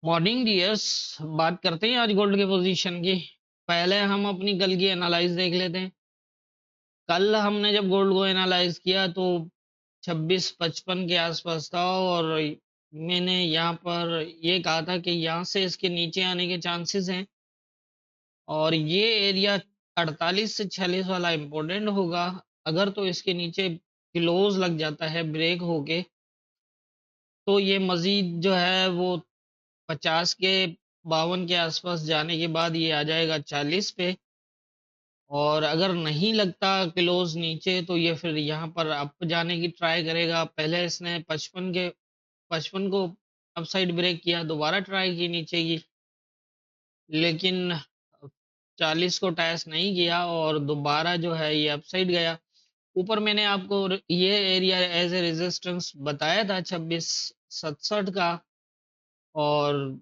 Morning dears. बात करते हैं आज गोल्ड के पोजीशन की। पहले हम अपनी कल की एनालाइज देख लेते हैं। कल हमने जब गोल्ड को एनालाइज किया तो 26-55 के आसपास था, और मैंने यहाँ पर ये कहा था कि यहाँ से इसके नीचे आने के चांसेस हैं, और ये एरिया 48 से 46 वाला इम्पोर्टेंट होगा। अगर तो इसके नीचे क्लोज लग जाता है ब्रेक होके, तो ये मजीद जो है वो 50 के 52 के आसपास जाने के बाद ये आ जाएगा 40 पे। और अगर नहीं लगता क्लोज नीचे, तो ये फिर यहाँ पर अप जाने की ट्राई करेगा। पहले इसने 55 को अपसाइड ब्रेक किया, दोबारा ट्राई की नीचे की, लेकिन 40 को टैस नहीं किया और दोबारा जो है ये अपसाइड गया। ऊपर मैंने आपको ये एरिया एज ए रेजिस्टेंस बताया था 26-67 का, और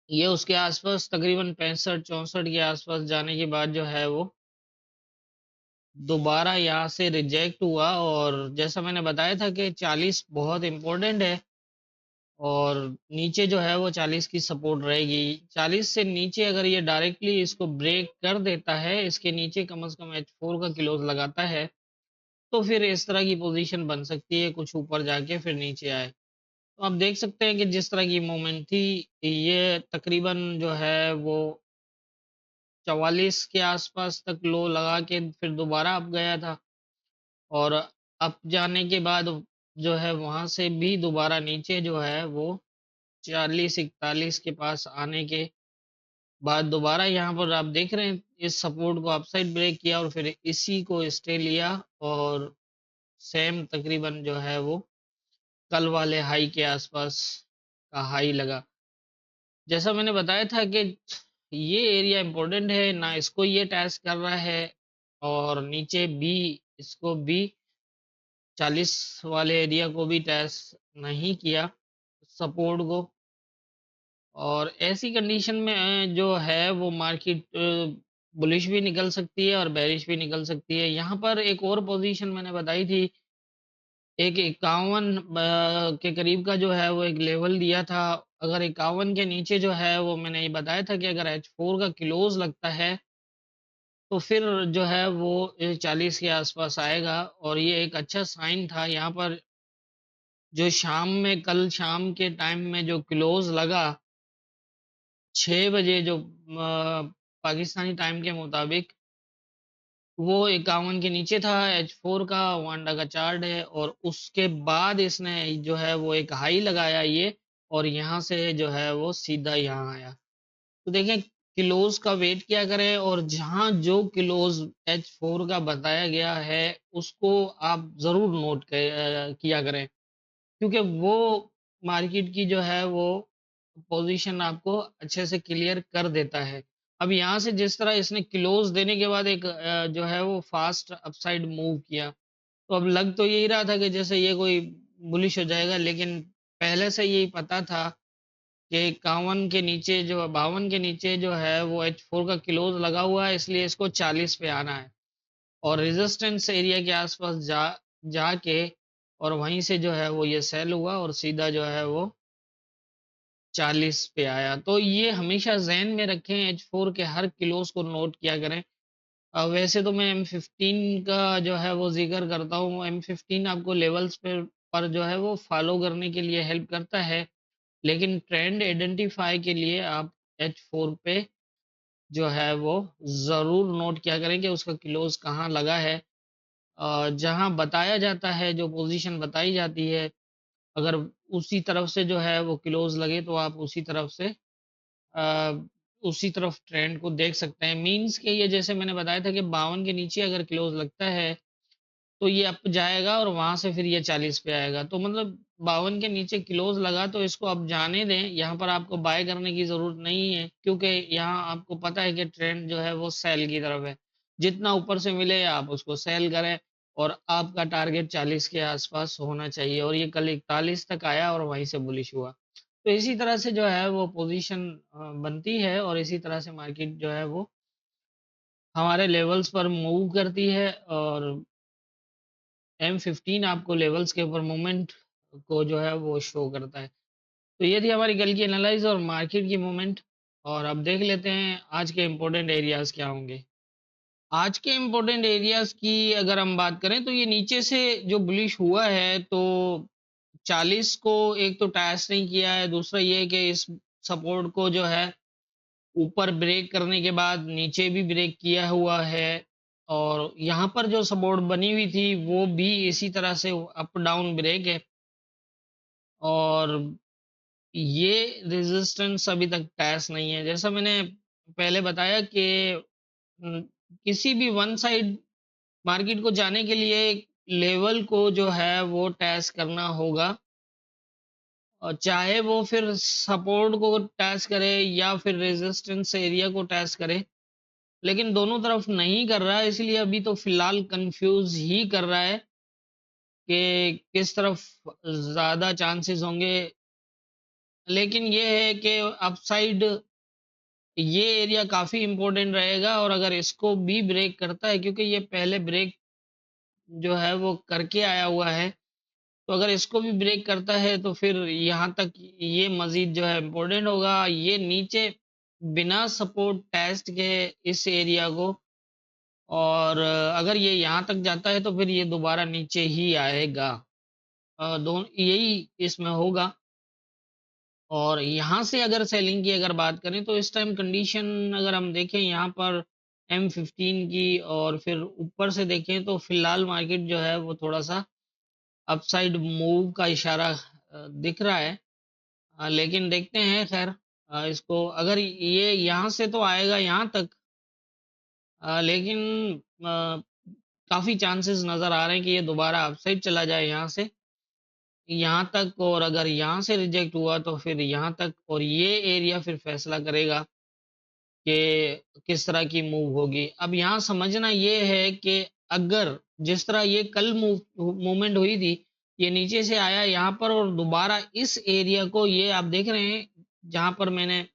ये उसके आसपास तकरीबन 65-64 के आसपास जाने के बाद जो है वो दोबारा यहाँ से रिजेक्ट हुआ। और जैसा मैंने बताया था कि 40 बहुत इम्पोर्टेंट है, और नीचे जो है वो 40 की सपोर्ट रहेगी। 40 से नीचे अगर ये डायरेक्टली इसको ब्रेक कर देता है, इसके नीचे कम से कम H4 का क्लोज लगाता है, तो फिर इस तरह की पोजीशन बन सकती है, कुछ ऊपर जाके फिर नीचे आए। तो आप देख सकते हैं कि जिस तरह की मूवमेंट थी, ये तकरीबन जो है वो 44 के आसपास तक लो लगा के फिर दोबारा अप गया था, और अप जाने के बाद जो है वहां से भी दोबारा नीचे जो है वो 40-41 के पास आने के बाद दोबारा यहाँ पर आप देख रहे हैं इस सपोर्ट को अपसाइड ब्रेक किया, और फिर इसी को स्टे लिया, और सेम तकरीबन जो है वो कल वाले हाई के आसपास का हाई लगा। जैसा मैंने बताया था कि ये एरिया इंपॉर्टेंट है ना, इसको ये टैच कर रहा है, और नीचे भी इसको भी 40 वाले एरिया को भी टैच नहीं किया सपोर्ट को। और ऐसी कंडीशन में जो है वो मार्केट बुलिश भी निकल सकती है और बेरिश भी निकल सकती है। यहाँ पर एक और पोजीशन मैंने बताई थी, एक 51 के करीब का जो है वो एक लेवल दिया था। अगर 51 के नीचे जो है वो मैंने ये बताया था कि अगर H4 का क्लोज लगता है, तो फिर जो है वो 40 के आसपास आएगा, और ये एक अच्छा साइन था। यहाँ पर जो शाम में कल शाम के टाइम में जो क्लोज लगा 6 बजे, जो पाकिस्तानी टाइम के मुताबिक, वो 51 के नीचे था। H4 का वांडा का चार्ट है, और उसके बाद इसने जो है वो एक हाई लगाया ये, और यहाँ से जो है वो सीधा यहाँ आया। तो देखें, क्लोज का वेट किया करें, और जहाँ जो क्लोज H4 का बताया गया है उसको आप जरूर नोट किया करें, क्योंकि वो मार्केट की जो है वो पोजीशन आपको अच्छे से क्लियर कर देता है। अब यहाँ से जिस तरह इसने क्लोज देने के बाद एक जो है वो फास्ट अपसाइड मूव किया, तो अब लग तो यही रहा था कि जैसे ये कोई बुलिश हो जाएगा, लेकिन पहले से यही पता था कि 51 के नीचे जो 52 के नीचे जो है वो H4 का क्लोज लगा हुआ है, इसलिए इसको 40 पे आना है, और रेजिस्टेंस एरिया के आसपास जाके और वहीं से जो है वो ये सेल हुआ, और सीधा जो है वो 40 पे आया। तो ये हमेशा जहन में रखें, H4 के हर क्लोज को नोट किया करें। वैसे तो मैं M15 का जो है वो जिक्र करता हूँ। M15 आपको लेवल्स पर जो है वो फॉलो करने के लिए हेल्प करता है, लेकिन ट्रेंड आइडेंटिफाई के लिए आप H4 पे जो है वो ज़रूर नोट किया करें कि उसका क्लोज कहाँ लगा है। जहाँ बताया जाता है, जो पोजीशन बताई जाती है, अगर उसी तरफ से जो है वो क्लोज लगे, तो आप उसी तरफ से अ, उसी तरफ ट्रेंड को देख सकते हैं। मीन्स के ये जैसे मैंने बताया था कि 52 के नीचे अगर क्लोज लगता है, तो ये अप जाएगा, और वहां से फिर ये 40 पे आएगा। तो मतलब 52 के नीचे क्लोज लगा तो इसको अब जाने दें, यहाँ पर आपको बाय करने की जरूरत नहीं है, क्योंकि यहाँ आपको पता है कि ट्रेंड जो है वो सेल की तरफ है। जितना ऊपर से मिले आप उसको सेल करें, और आपका टारगेट 40 के आसपास होना चाहिए, और ये कल 41 तक आया और वहीं से बुलिश हुआ। तो इसी तरह से जो है वो पोजीशन बनती है, और इसी तरह से मार्केट जो है वो हमारे लेवल्स पर मूव करती है। और M15 आपको लेवल्स के ऊपर मूवमेंट को जो है वो शो करता है। तो ये थी हमारी कल की एनालाइज और मार्केट की मूवमेंट। और अब देख लेते हैं आज के इम्पोर्टेंट एरियाज क्या होंगे। आज के इम्पोर्टेंट एरियाज की अगर हम बात करें तो ये नीचे से जो बुलिश हुआ है तो 40 को एक तो टच नहीं किया है, दूसरा ये है कि इस सपोर्ट को जो है ऊपर ब्रेक करने के बाद नीचे भी ब्रेक किया हुआ है। और यहाँ पर जो सपोर्ट बनी हुई थी वो भी इसी तरह से अप डाउन ब्रेक है। और ये रेजिस्टेंस अभी तक टैस नहीं है। जैसा मैंने पहले बताया कि न, किसी भी वन साइड मार्केट को जाने के लिए लेवल को जो है वो टैस करना होगा, और चाहे वो फिर सपोर्ट को टैस करे या फिर रेजिस्टेंस एरिया को टैस करे, लेकिन दोनों तरफ नहीं कर रहा है। इसलिए अभी तो फिलहाल कंफ्यूज ही कर रहा है कि किस तरफ ज्यादा चांसेस होंगे। लेकिन ये है कि अपसाइड ये एरिया काफी इंपॉर्टेंट रहेगा, और अगर इसको भी ब्रेक करता है, क्योंकि ये पहले ब्रेक जो है वो करके आया हुआ है, तो अगर इसको भी ब्रेक करता है तो फिर यहाँ तक ये मजीद जो है इम्पोर्टेंट होगा। ये नीचे बिना सपोर्ट टेस्ट के इस एरिया को, और अगर ये यहाँ तक जाता है तो फिर ये दोबारा नीचे ही आएगा। दोनों यही इसमें होगा। और यहाँ से अगर सेलिंग की अगर बात करें तो इस टाइम कंडीशन अगर हम देखें यहाँ पर M15 की, और फिर ऊपर से देखें तो फिलहाल मार्केट जो है वो थोड़ा सा अपसाइड मूव का इशारा दिख रहा है। लेकिन देखते हैं खैर, इसको अगर ये यहाँ से तो आएगा यहाँ तक, लेकिन काफी चांसेस नजर आ रहे हैं कि ये दोबारा अपसाइड चला जाए यहाँ से यहाँ तक, और अगर यहाँ से रिजेक्ट हुआ तो फिर यहाँ तक, और ये एरिया फिर फैसला करेगा कि किस तरह की मूव होगी। अब यहाँ समझना ये है कि अगर जिस तरह ये कल मूवमेंट हुई थी, ये नीचे से आया यहाँ पर और दोबारा इस एरिया को, ये आप देख रहे हैं जहां पर मैंने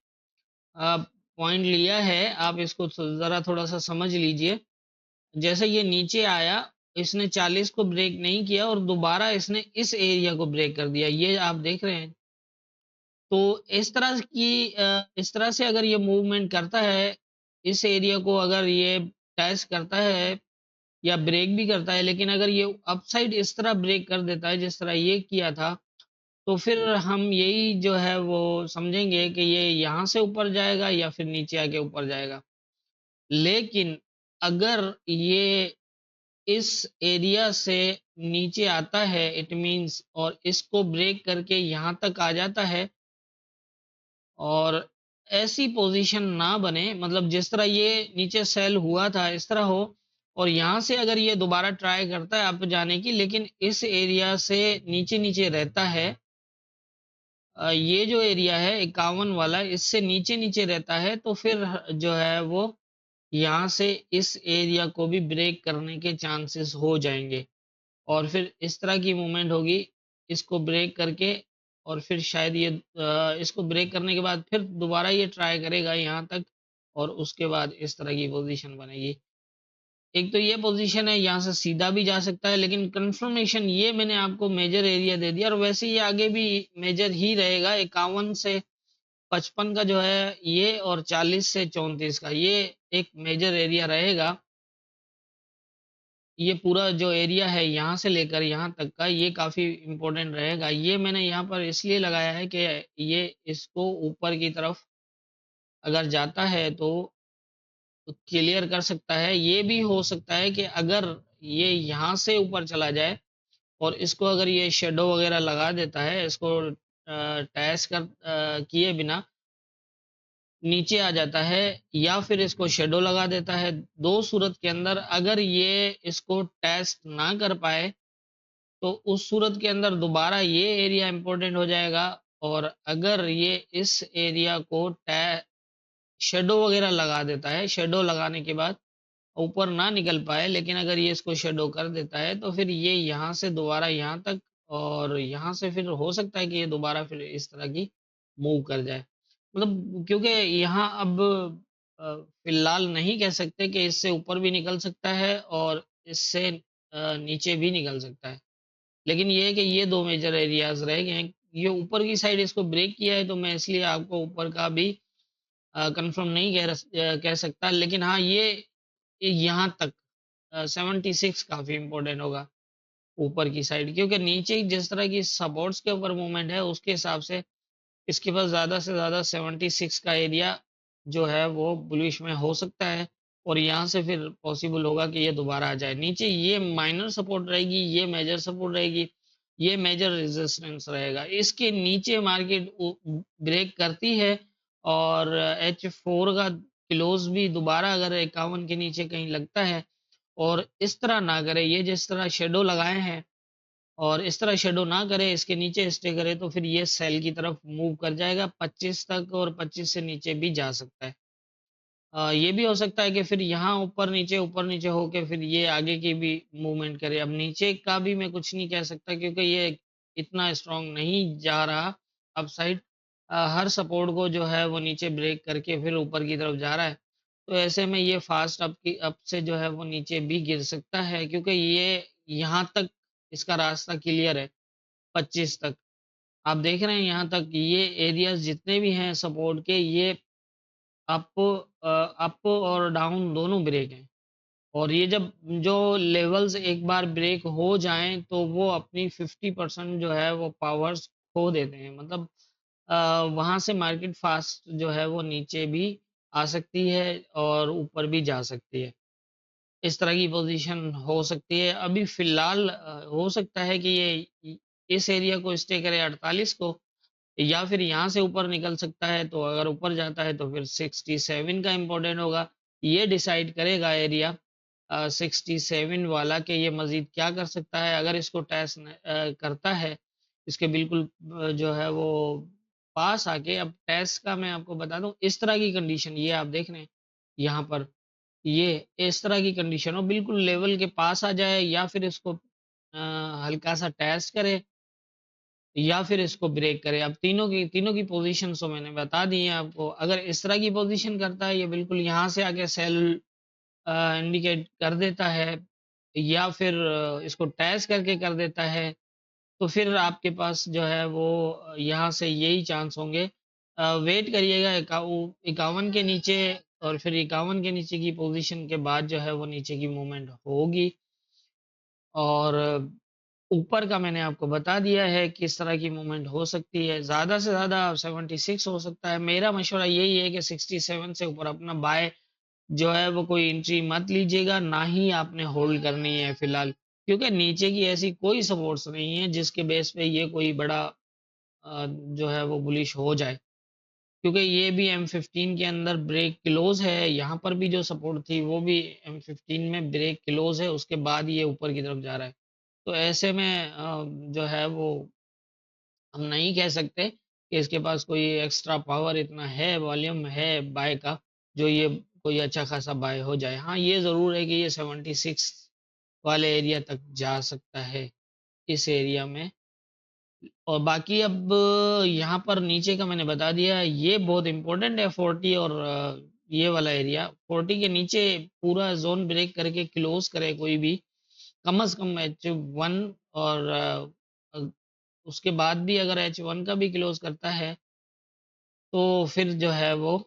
पॉइंट लिया है, आप इसको जरा थोड़ा सा समझ लीजिए। जैसे ये नीचे आया, इसने 40 को ब्रेक नहीं किया और दोबारा इसने इस एरिया को ब्रेक कर दिया, ये आप देख रहे हैं। तो इस तरह से अगर ये मूवमेंट करता है, इस एरिया को अगर ये टच करता है या ब्रेक भी करता है, लेकिन अगर ये अपसाइड इस तरह ब्रेक कर देता है जिस तरह ये किया था, तो फिर हम यही जो है वो समझेंगे कि ये यहाँ से ऊपर जाएगा या फिर नीचे आके ऊपर जाएगा। लेकिन अगर ये इस एरिया से नीचे आता है, इट मीन्स, और इसको ब्रेक करके यहाँ तक आ जाता है, और ऐसी पोजीशन ना बने, मतलब जिस तरह ये नीचे सेल हुआ था इस तरह हो, और यहाँ से अगर ये दोबारा ट्राई करता है अप जाने की, लेकिन इस एरिया से नीचे नीचे रहता है, ये जो एरिया है 51 वाला, इससे नीचे नीचे रहता है, तो फिर जो है वो यहाँ से इस एरिया को भी ब्रेक करने के चांसेस हो जाएंगे, और फिर इस तरह की मूवमेंट होगी इसको ब्रेक करके, और फिर शायद ये इसको ब्रेक करने के बाद फिर दोबारा ये ट्राई करेगा यहाँ तक, और उसके बाद इस तरह की पोजीशन बनेगी। एक तो ये पोजीशन है, यहाँ से सीधा भी जा सकता है, लेकिन कंफर्मेशन ये मैंने आपको मेजर एरिया दे दिया, और वैसे ये आगे भी मेजर ही रहेगा। 51 से 55 का जो है ये, और 40 से 34 का ये एक मेजर एरिया रहेगा। ये पूरा जो एरिया है यहाँ से लेकर यहाँ तक का, ये काफी इम्पोर्टेंट रहेगा। ये मैंने यहाँ पर इसलिए लगाया है कि ये इसको ऊपर की तरफ अगर जाता है तो क्लियर कर सकता है। ये भी हो सकता है कि अगर ये यहाँ से ऊपर चला जाए और इसको अगर ये शेडो वगैरह लगा देता है, इसको टैस कर किए बिना नीचे आ जाता है, या फिर इसको शेडो लगा देता है, दो सूरत के अंदर अगर ये इसको टेस्ट ना कर पाए, तो उस सूरत के अंदर दोबारा ये एरिया इंपॉर्टेंट हो जाएगा। और अगर ये इस एरिया को शेडो वगैरह लगा देता है, शेडो लगाने के बाद ऊपर ना निकल पाए, लेकिन अगर ये इसको शेडो कर देता है तो फिर ये यहाँ से दोबारा यहाँ तक, और यहाँ से फिर हो सकता है कि ये दोबारा फिर इस तरह की मूव कर जाए। मतलब क्योंकि यहाँ अब फिलहाल नहीं कह सकते कि इससे ऊपर भी निकल सकता है और इससे नीचे भी निकल सकता है। लेकिन ये है कि ये दो मेजर एरियाज रह गए हैं ये ऊपर की साइड इसको ब्रेक किया है, तो मैं इसलिए आपको ऊपर का भी कंफर्म नहीं कह सकता, लेकिन हाँ ये यहाँ तक 76 काफी इंपॉर्टेंट होगा ऊपर की साइड, क्योंकि नीचे जिस तरह की सपोर्ट्स के ऊपर मूवमेंट है उसके हिसाब से इसके पास ज़्यादा से ज़्यादा 76 का एरिया जो है वो बुलिश में हो सकता है, और यहाँ से फिर पॉसिबल होगा कि ये दोबारा आ जाए नीचे। ये माइनर सपोर्ट रहेगी, ये मेजर सपोर्ट रहेगी, ये मेजर रेजिस्टेंस रहेगा। इसके नीचे मार्केट ब्रेक करती है और H4 का क्लोज भी दोबारा अगर 51 के नीचे कहीं लगता है और इस तरह ना करे, ये जिस तरह शेडो लगाए हैं और इस तरह शेडो ना करे, इसके नीचे स्टे करे, तो फिर ये सेल की तरफ मूव कर जाएगा 25 तक, और 25 से नीचे भी जा सकता है। ये भी हो सकता है कि फिर यहाँ ऊपर नीचे होके फिर ये आगे की भी मूवमेंट करे। अब नीचे का भी मैं कुछ नहीं कह सकता, क्योंकि ये इतना स्ट्रांग नहीं जा रहा अप साइड। हर सपोर्ट को जो है वो नीचे ब्रेक करके फिर ऊपर की तरफ जा रहा है, तो ऐसे में ये फास्ट अप से जो है वो नीचे भी गिर सकता है, क्योंकि ये यहाँ तक इसका रास्ता क्लियर है 25 तक। आप देख रहे हैं यहाँ तक ये एरियाज जितने भी हैं सपोर्ट के, ये अप अप और डाउन दोनों ब्रेक हैं, और ये जब जो लेवल्स एक बार ब्रेक हो जाएं तो वो अपनी 50% जो है वो पावर्स खो देते हैं। मतलब वहां से मार्केट फास्ट जो है वो नीचे भी आ सकती है और ऊपर भी जा सकती है। इस तरह की पोजीशन हो सकती है। अभी फिलहाल हो सकता है कि ये इस एरिया को स्टे करे 48 को, या फिर यहाँ से ऊपर निकल सकता है। तो अगर ऊपर जाता है तो फिर 67 का इम्पोर्टेंट होगा, ये डिसाइड करेगा एरिया 67 वाला कि ये मजीद क्या कर सकता है। अगर इसको टेस्ट करता है, इसके बिल्कुल जो है वो पास आके, अब टेस्ट का मैं आपको बता दूं, इस तरह की कंडीशन ये आप देख रहे हैं यहाँ पर, ये इस तरह की कंडीशन हो बिल्कुल लेवल के पास आ जाए, या फिर इसको हल्का सा टेस्ट करे, या फिर इसको ब्रेक करे। अब तीनों की पोजीशन तो मैंने बता दी है आपको। अगर इस तरह की पोजीशन करता है, ये बिल्कुल यहाँ से आके सेल इंडिकेट कर देता है, या फिर इसको टैच करके कर देता है, तो फिर आपके पास जो है वो यहाँ से यही चांस होंगे। वेट करिएगा 51 के नीचे, और फिर 51 के नीचे की पोजीशन के बाद जो है वो नीचे की मूवमेंट होगी। और ऊपर का मैंने आपको बता दिया है किस तरह की मूवमेंट हो सकती है। ज़्यादा से ज़्यादा 76 हो सकता है। मेरा मशवरा यही है कि 67 से ऊपर अपना बाय जो है वो कोई एंट्री मत लीजिएगा, ना ही आपने होल्ड करनी है फिलहाल, क्योंकि नीचे की ऐसी कोई सपोर्ट्स नहीं है जिसके बेस पे ये कोई बड़ा जो है वो बुलिश हो जाए। क्योंकि ये भी M15 के अंदर ब्रेक क्लोज है, यहाँ पर भी जो सपोर्ट थी वो भी M15 में ब्रेक क्लोज है, उसके बाद ये ऊपर की तरफ जा रहा है। तो ऐसे में जो है वो हम नहीं कह सकते कि इसके पास कोई एक्स्ट्रा पावर इतना है, वॉल्यूम है बाय का, जो ये कोई अच्छा खासा बाय हो जाए। हाँ, ये ज़रूर है कि ये 76 वाले एरिया तक जा सकता है इस एरिया में। और बाकी अब यहाँ पर नीचे का मैंने बता दिया, ये बहुत इंपॉर्टेंट है 40 और ये वाला एरिया 40 के नीचे पूरा जोन ब्रेक करके क्लोज करे कोई भी, कम से कम H1, और उसके बाद भी अगर H1 का भी क्लोज करता है तो फिर जो है वो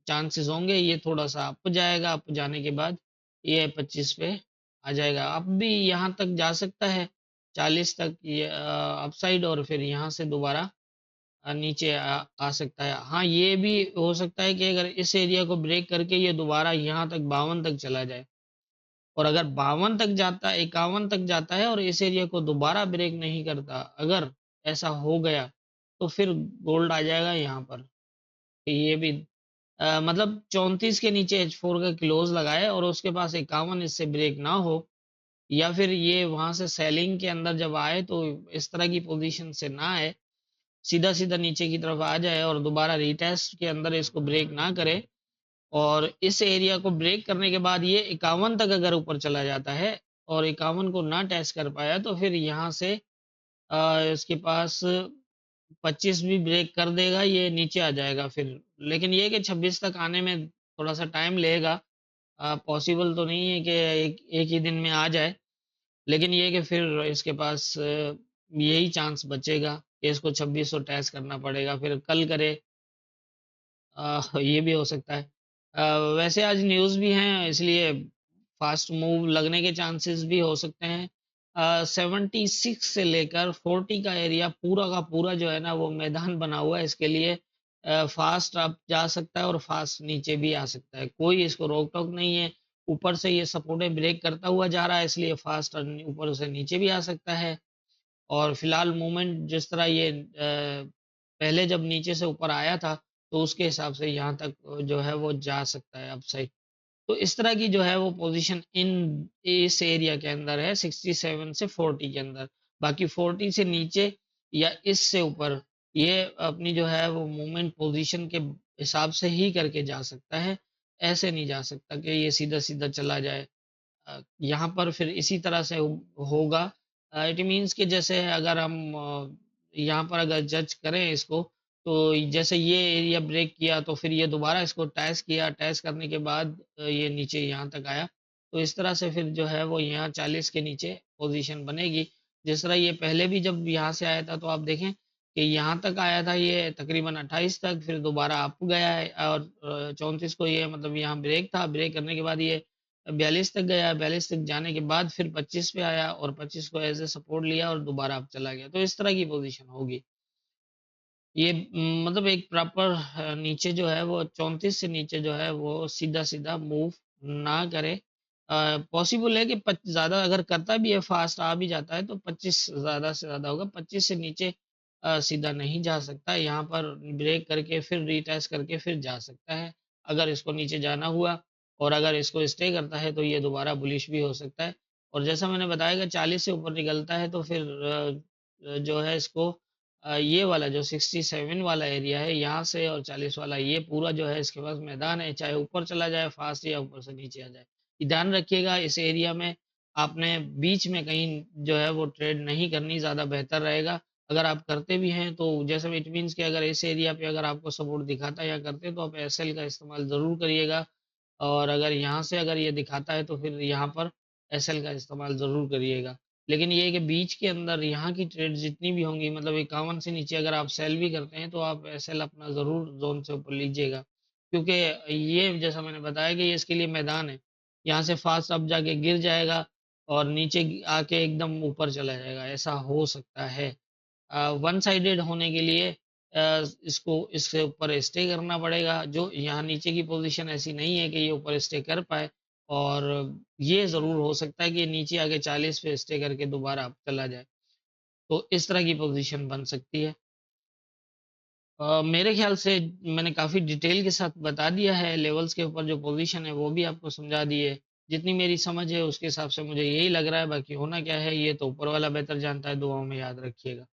चांसेस होंगे ये थोड़ा सा अप जाएगा, अप जाने के बाद ये 25 पे आ जाएगा। अब भी यहाँ तक जा सकता है 40 तक ये अपसाइड, और फिर यहाँ से दोबारा नीचे आ सकता है। हाँ, ये भी हो सकता है कि अगर इस एरिया को ब्रेक करके ये दोबारा यहाँ तक 52 तक चला जाए, और अगर 52 तक जाता है, 51 तक जाता है और इस एरिया को दोबारा ब्रेक नहीं करता, अगर ऐसा हो गया तो फिर गोल्ड आ जाएगा यहाँ पर। ये भी मतलब 34 के नीचे H4 का क्लोज लगाए और उसके पास 51 इससे ब्रेक ना हो, या फिर ये वहां से सेलिंग के अंदर जब आए तो इस तरह की पोजीशन से ना आए, सीधा सीधा नीचे की तरफ आ जाए और दोबारा रीटेस्ट के अंदर इसको ब्रेक ना करे, और इस एरिया को ब्रेक करने के बाद ये 51 तक अगर ऊपर चला जाता है और 51 को ना टेस्ट कर पाया, तो फिर यहाँ से इसके पास 25 भी ब्रेक कर देगा, ये नीचे आ जाएगा फिर। लेकिन ये कि 26 तक आने में थोड़ा सा टाइम लेगा, पॉसिबल तो नहीं है कि एक ही दिन में आ जाए, लेकिन ये कि फिर इसके पास यही चांस बचेगा कि इसको 2600 टेस्ट करना पड़ेगा, फिर कल करे, ये भी हो सकता है। वैसे आज न्यूज़ भी हैं, इसलिए फास्ट मूव लगने के चांसेस भी हो सकते हैं। 76 से लेकर 40 का एरिया पूरा का पूरा जो है ना वो मैदान बना हुआ है इसके लिए। फास्ट अप जा सकता है और फास्ट नीचे भी आ सकता है, कोई इसको रोक टोक नहीं है। ऊपर से ये सपोर्टेड ब्रेक करता हुआ जा रहा है, इसलिए फास्ट ऊपर से नीचे भी आ सकता है। और फिलहाल मूवमेंट जिस तरह ये पहले जब नीचे से ऊपर आया था, तो उसके हिसाब से यहाँ तक जो है वो जा सकता है अपसाइड। तो इस तरह की जो है वो पोजीशन इन इस एरिया के अंदर है, 67 से 40 के अंदर। बाकी 40 से नीचे या इससे ऊपर ये अपनी जो है वो मूवमेंट पोजीशन के हिसाब से ही करके जा सकता है। ऐसे नहीं जा सकता कि ये सीधा सीधा चला जाए। यहाँ पर फिर इसी तरह से होगा। इट मीन्स कि जैसे अगर हम यहाँ पर अगर जज करें इसको, तो जैसे ये एरिया ब्रेक किया तो फिर ये दोबारा इसको टेस्ट किया, टेस्ट करने के बाद ये नीचे यहाँ तक आया। तो इस तरह से फिर जो है वो यहाँ 40 के नीचे पोजीशन बनेगी। जिस तरह ये पहले भी जब यहाँ से आया था तो आप देखें कि यहाँ तक आया था ये तकरीबन 28 तक, फिर दोबारा अप गया है और 34 को ये मतलब यहाँ ब्रेक था, ब्रेक करने के बाद ये 42 तक गया, 42 तक जाने के बाद फिर 25 पे आया और 25 को एज ए सपोर्ट लिया और दोबारा अप चला गया। तो इस तरह की पोजीशन होगी। ये मतलब एक प्रॉपर नीचे जो है वो 34 से नीचे जो है वो सीधा-सीधा मूव ना करे। पॉसिबल है कि पच ज़्यादा अगर करता भी है, फास्ट आ भी जाता है तो 25 ज़्यादा से ज़्यादा होगा, 25 से नीचे सीधा नहीं जा सकता। यहाँ पर ब्रेक करके फिर रीटेस्ट करके फिर जा सकता है, अगर इसको नीचे जाना हुआ। और अगर इसको स्टे करता है तो ये दोबारा बुलिश भी हो सकता है। और जैसा मैंने बताया कि 40 से ऊपर निकलता है तो फिर जो है इसको ये वाला जो 67 वाला एरिया है यहाँ से और 40 वाला ये पूरा जो है इसके पास मैदान है, चाहे ऊपर चला जाए फास्ट या ऊपर से नीचे आ जाए। ये ध्यान रखिएगा, इस एरिया में आपने बीच में कहीं जो है वो ट्रेड नहीं करनी, ज़्यादा बेहतर रहेगा। अगर आप करते भी हैं तो जैसे इट मीन्स कि अगर इस एरिया पे अगर आपको सपोर्ट दिखाता है या करते हैं तो आप एसएल का इस्तेमाल ज़रूर करिएगा। और अगर यहाँ से अगर ये दिखाता है तो फिर यहाँ पर एसएल का इस्तेमाल ज़रूर करिएगा। लेकिन ये है कि बीच के अंदर यहाँ की ट्रेड जितनी भी होंगी, मतलब 51 से नीचे अगर आप सेल भी करते हैं तो आप एसएल अपना ज़रूर ज़ोन से ऊपर लीजिएगा। क्योंकि ये जैसा मैंने बताया कि ये इसके लिए मैदान है। यहाँ से फास्ट अप जाके गिर जाएगा और नीचे आके एकदम ऊपर चला जाएगा, ऐसा हो सकता है। वन साइडेड होने के लिए इसको इसके ऊपर स्टे करना पड़ेगा। जो यहाँ नीचे की पोजीशन ऐसी नहीं है कि ये ऊपर स्टे कर पाए। और ये ज़रूर हो सकता है कि नीचे आके 40 पे स्टे करके दोबारा अप चला जाए। तो इस तरह की पोजीशन बन सकती है। मेरे ख्याल से मैंने काफ़ी डिटेल के साथ बता दिया है, लेवल्स के ऊपर जो पोजीशन है वो भी आपको समझा दी है। जितनी मेरी समझ है उसके हिसाब से मुझे यही लग रहा है, बाकी होना क्या है ये तो ऊपर वाला बेहतर जानता है। दुआओं में याद रखिएगा।